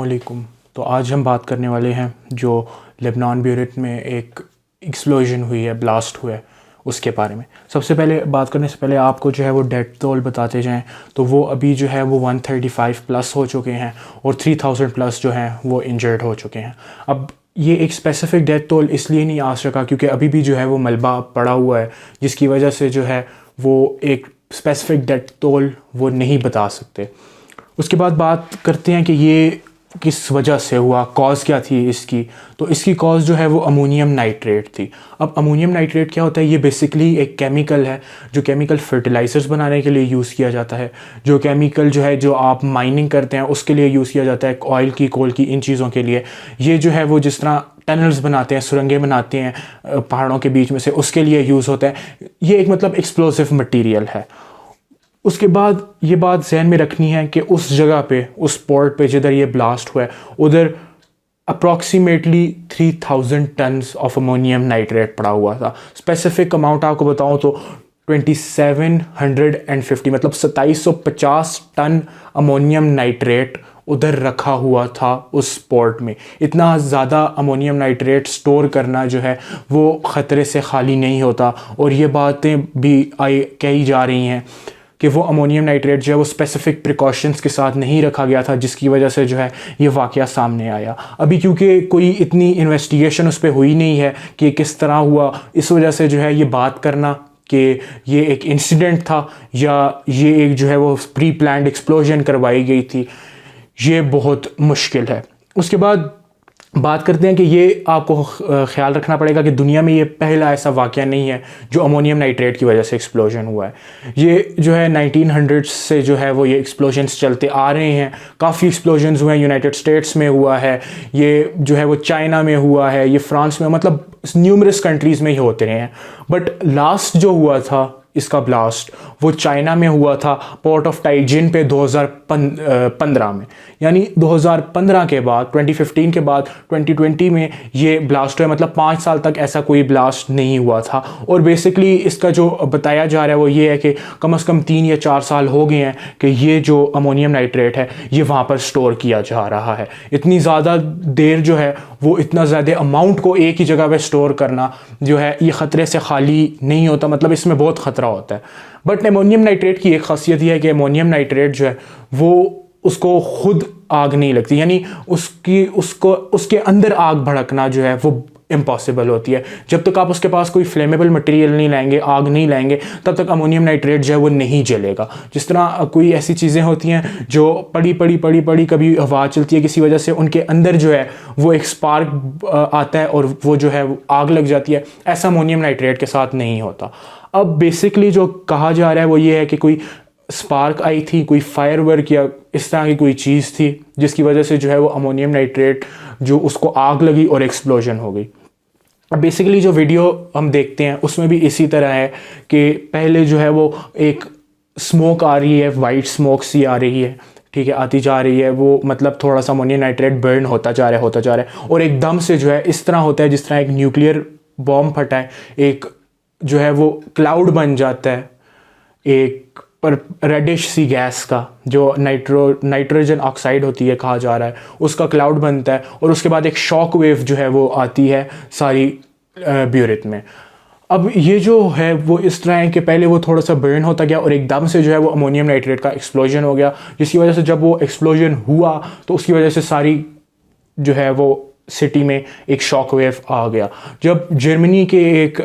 अस्सलामुअलैकुम। तो आज हम बात करने वाले हैं जो लेबनान बेरूत में एक एक्सप्लोजन हुई है, ब्लास्ट हुआ है, उसके बारे में। सबसे पहले बात करने से पहले आपको जो है वो डेथ टोल बताते जाएं तो वो अभी जो है वो 135 प्लस हो चुके हैं और 3000 प्लस जो हैं वो इंजर्ड हो चुके हैं। अब ये एक स्पेसिफिक डेथ टोल इसलिए नहीं आ सका क्योंकि अभी भी जो है वो मलबा पड़ा हुआ है, जिसकी वजह से जो है वो एक स्पेसिफिक डेथ टोल वो नहीं बता सकते। उसके बाद बात करते हैं कि ये किस वजह से हुआ, कॉज़ क्या थी इसकी। तो इसकी कॉज़ जो है वो अमोनियम नाइट्रेट थी। अब अमोनियम नाइट्रेट क्या होता है? ये बेसिकली एक केमिकल है जो केमिकल फर्टिलाइज़र्स बनाने के लिए यूज़ किया जाता है, जो केमिकल जो है जो आप माइनिंग करते हैं उसके लिए यूज़ किया जाता है, ऑयल की, कोल की, इन चीज़ों के लिए। ये जो है वो जिस तरह टनल्स बनाते हैं, सुरंगें बनाते हैं पहाड़ों के बीच में से, उसके लिए यूज़ होता है। ये एक मतलब एक्सप्लोसिव मटीरियल है। उसके बाद ये बात जहन में रखनी है कि उस जगह पे, उस पोर्ट पे जिधर ये ब्लास्ट हुआ है, उधर approximately 3000 tons of ammonium nitrate पड़ा हुआ था। स्पेसिफिक अमाउंट आपको बताऊं तो 2750 मतलब 2750 टन अमोनियम नाइट्रेट उधर रखा हुआ था उस पोर्ट में। इतना ज़्यादा अमोनियम नाइट्रेट स्टोर करना जो है वो ख़तरे से खाली नहीं होता। और ये बातें भी कही जा रही हैं कि वो अमोनियम नाइट्रेट जो है वो स्पेसिफिक प्रिकॉशंस के साथ नहीं रखा गया था, जिसकी वजह से जो है ये वाक़या सामने आया। अभी क्योंकि कोई इतनी इन्वेस्टिगेशन उस पर हुई नहीं है कि किस तरह हुआ, इस वजह से जो है ये बात करना कि ये एक इंसिडेंट था या ये एक जो है वो प्री प्लान्ड एक्सप्लोजन करवाई गई थी, ये बहुत मुश्किल है। उसके बाद बात करते हैं कि ये आपको ख्याल रखना पड़ेगा कि दुनिया में ये पहला ऐसा वाक़या नहीं है जो अमोनियम नाइट्रेट की वजह से एक्सप्लोजन हुआ है। ये जो है 1900 से जो है वो ये एक्सप्लोजन्स चलते आ रहे हैं। काफ़ी एक्सप्लोजन्स हुए हैं, यूनाइटेड स्टेट्स में हुआ है, ये जो है वो चाइना में हुआ है, ये फ्रांस में, मतलब न्यूमरस कंट्रीज़ में ही होते रहे हैं। बट लास्ट जो हुआ था इसका ब्लास्ट वो चाइना में हुआ था, पोर्ट ऑफ टाइजिन पे 2015 में। यानी 2015 के बाद, 2015 के बाद 2020 में ये ब्लास्ट हुआ। मतलब 5 साल तक ऐसा कोई ब्लास्ट नहीं हुआ था। और बेसिकली इसका जो बताया जा रहा है वो ये है कि कम से कम 3 या 4 साल हो गए हैं कि ये जो अमोनियम नाइट्रेट है ये वहाँ पर स्टोर किया जा रहा है। इतनी ज़्यादा देर जो है वो इतना ज़्यादा अमाउंट को एक ही जगह पर स्टोर करना जो है ये ख़तरे से खाली नहीं होता, मतलब इसमें बहुत ख़तरा होता है। बट अमोनियम नाइट्रेट की एक खासियत यह है कि अमोनियम नाइट्रेट जो है वो उसको खुद आग नहीं लगती, यानी उसके अंदर आग भड़कना जो है वो इम्पॉसिबल होती है। जब तक आप उसके पास कोई फ्लेमेबल मटेरियल नहीं लाएंगे, आग नहीं लाएंगे, तब तक अमोनियम नाइट्रेट जो है वो नहीं जलेगा। जिस तरह कोई ऐसी चीज़ें होती हैं जो पड़ी कभी हवा चलती है किसी वजह से, उनके अंदर जो है वो एक स्पार्क आता है और वो जो है आग लग जाती है। ऐसा अमोनियम नाइट्रेट के साथ नहीं होता। अब बेसिकली जो कहा जा रहा है वो ये है कि कोई स्पार्क आई थी, कोई फायर वर्क या इस तरह की कोई चीज़ थी जिसकी वजह से जो है वो अमोनियम नाइट्रेट जो उसको आग लगी और एक्सप्लोजन हो गई। अब बेसिकली जो वीडियो हम देखते हैं उसमें भी इसी तरह है कि पहले जो है वो एक स्मोक आ रही है, वाइट स्मोक सी आ रही है, ठीक है, आती जा रही है। वो मतलब थोड़ा सा अमोनियम नाइट्रेट बर्न होता जा रहा है और एकदम से जो है इस तरह होता है जिस तरह एक न्यूक्लियर बॉम्ब फटा है, एक जो है वो क्लाउड बन जाता है, एक पर रेडिश सी गैस का जो नाइट्रोजन ऑक्साइड होती है कहा जा रहा है, उसका क्लाउड बनता है और उसके बाद एक शॉक वेव जो है वो आती है सारी बेरूत में। अब ये जो है वो इस तरह है कि पहले वो थोड़ा सा बर्न होता गया और एकदम से जो है वो अमोनियम नाइट्रेट का एक्सप्लोजन हो गया, जिसकी वजह से जब वो एक्सप्लोजन हुआ तो उसकी वजह से सारी जो है वो सिटी में एक शॉक वेव आ गया। जब जर्मनी के एक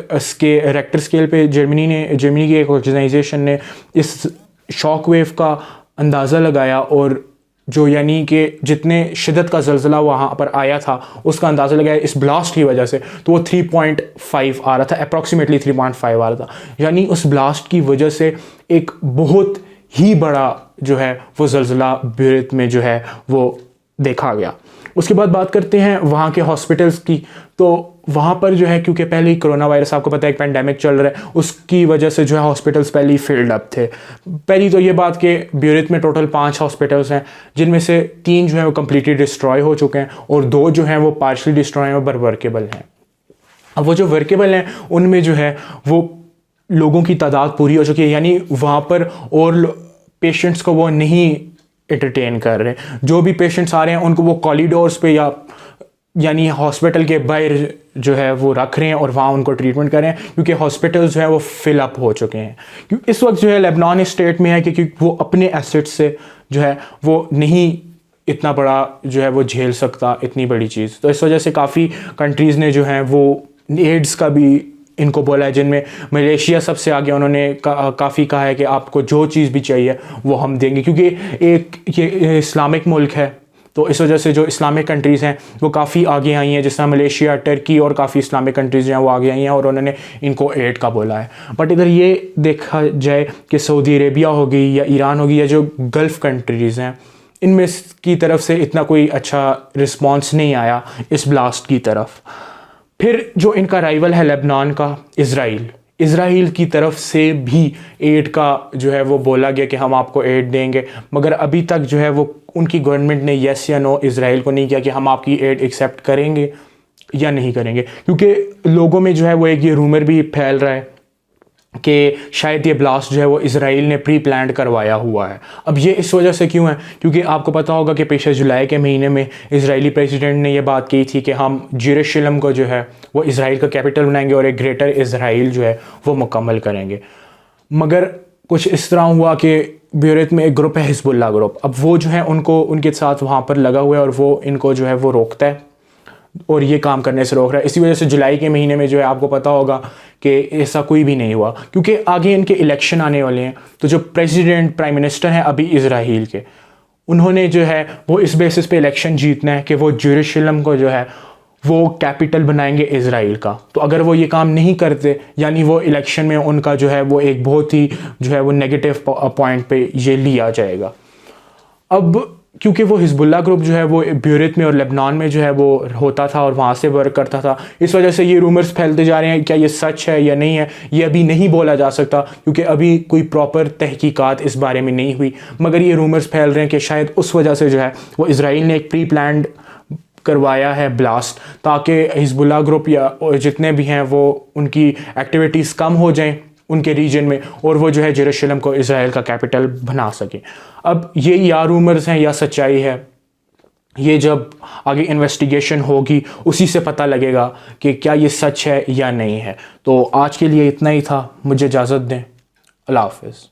रेक्टर स्केल पे जर्मनी की एक ऑर्गेनाइजेशन ने इस शॉक वेव का अंदाज़ा लगाया और जो यानी कि जितने शिद्दत का ज़लज़ला वहाँ पर आया था उसका अंदाज़ा लगाया इस ब्लास्ट की वजह से, तो वो 3.5 आ रहा था, अप्रॉक्सीमेटली 3.5 आ रहा था। यानी उस ब्लास्ट की वजह से एक बहुत ही बड़ा जो है वो ज़लज़ला बेरूत में जो है वो देखा गया। उसके बाद बात करते हैं वहाँ के हॉस्पिटल्स की। तो वहाँ पर जो है क्योंकि पहले ही कोरोना वायरस, आपको पता है एक पैंडेमिक चल रहा है, उसकी वजह से जो है हॉस्पिटल्स पहले ही फिल्ड अप थे। पहली तो ये बात कि बेरूत में टोटल 5 हॉस्पिटल्स हैं, जिनमें से 3 जो है वो कम्प्लीटली डिस्ट्रॉय हो चुके हैं और 2 जो हैं वो पार्शली डिस्ट्रॉय हैं पर वर्केबल हैं। अब वो जो वर्केबल हैं उनमें जो है वो लोगों की तादाद पूरी हो चुकी है, यानी वहाँ पर और पेशेंट्स को वो नहीं एंटरटेन कर रहे हैं। जो भी पेशेंट्स आ रहे हैं उनको वो कॉरिडोर्स पे यानी हॉस्पिटल के बाहर जो है वो रख रहे हैं और वहाँ उनको ट्रीटमेंट कर रहे हैं, क्योंकि हॉस्पिटल्स जो है वो फिल अप हो चुके हैं। क्योंकि इस वक्त जो है लेबनान इस स्टेट में है क्योंकि वो अपने एसेट्स से जो है वो नहीं इतना बड़ा जो है वो झेल सकता इतनी बड़ी चीज़। तो इस वजह से काफ़ी कंट्रीज़ ने जो है वो एड्स का भी इनको बोला है, जिनमें मलेशिया सबसे आगे। उन्होंने काफ़ी कहा है कि आपको जो चीज़ भी चाहिए वो हम देंगे, क्योंकि ये इस्लामिक मुल्क है। तो इस वजह से जो इस्लामिक कंट्रीज़ हैं वो काफ़ी आगे आई हैं, जिस तरह मलेशिया, टर्की और काफ़ी इस्लामिक कंट्रीज़ हैं वो आगे आई हैं और उन्होंने इनको एड का बोला है। बट इधर ये देखा जाए कि सऊदी अरेबिया होगी या ईरान होगी या जो गल्फ़ कंट्रीज़ हैं, इनमें की तरफ से इतना कोई अच्छा रिस्पॉन्स नहीं आया इस ब्लास्ट की तरफ। फिर जो इनका राइवल है लेबनान का, इज़राइल की तरफ से भी एड का जो है वो बोला गया कि हम आपको एड देंगे, मगर अभी तक जो है वो उनकी गवर्नमेंट ने येस या नो इज़राइल को नहीं किया कि हम आपकी एड एक्सेप्ट करेंगे या नहीं करेंगे। क्योंकि लोगों में जो है वो एक ये रूमर भी फैल रहा है कि शायद ये ब्लास्ट जो है वो इज़राइल ने प्री प्लान्ड करवाया हुआ है। अब ये इस वजह से क्यों है, क्योंकि आपको पता होगा कि पिछले जुलाई के महीने में इज़राइली प्रेसिडेंट ने ये बात की थी कि हम जेरूशलम को जो है वो इज़राइल का कैपिटल बनाएंगे और एक ग्रेटर इज़राइल जो है वो मुकम्मल करेंगे। मगर कुछ इस तरह हुआ कि बेरूत में एक ग्रुप है हिजबुल्लाह ग्रुप, अब वो जो है उनके साथ वहाँ पर लगा हुआ है और वो इनको जो है वो रोकता है और ये काम करने से रोक रहा है। इसी वजह से जुलाई के महीने में जो है आपको पता होगा कि ऐसा कोई भी नहीं हुआ, क्योंकि आगे इनके इलेक्शन आने वाले हैं। तो जो प्रेसिडेंट प्राइम मिनिस्टर हैं अभी इज़राइल के, उन्होंने जो है वो इस बेसिस पे इलेक्शन जीतना है कि वो जेरूशलम को जो है वो कैपिटल बनाएंगे इज़राइल का। तो अगर वो ये काम नहीं करते, यानी वो इलेक्शन में उनका जो है वो एक बहुत ही जो है वो नेगेटिव पॉइंट पे ये लिया जाएगा। अब क्योंकि वो हिजबुल्लाह ग्रुप जो है वो बेरूत में और लेबनान में जो है वो होता था और वहाँ से वर्क करता था, इस वजह से ये रूमर्स फैलते जा रहे हैं। क्या ये सच है या नहीं है ये अभी नहीं बोला जा सकता, क्योंकि अभी कोई प्रॉपर तहकीकात इस बारे में नहीं हुई। मगर ये रूमर्स फैल रहे हैं कि शायद उस वजह से जो है वो इज़राइल ने एक प्री प्लान्ड करवाया है ब्लास्ट, ताकि हिजबुल्लाह ग्रुप या जितने भी हैं वो उनकी एक्टिविटीज़ कम हो जाएं उनके रीजन में और वो जो है जेरूशलम को इज़राइल का कैपिटल बना सके। अब ये या रूमर्स हैं या सच्चाई है, ये जब आगे इन्वेस्टिगेशन होगी उसी से पता लगेगा कि क्या ये सच है या नहीं है। तो आज के लिए इतना ही था, मुझे इजाज़त दें, अल्लाह हाफ़िज़।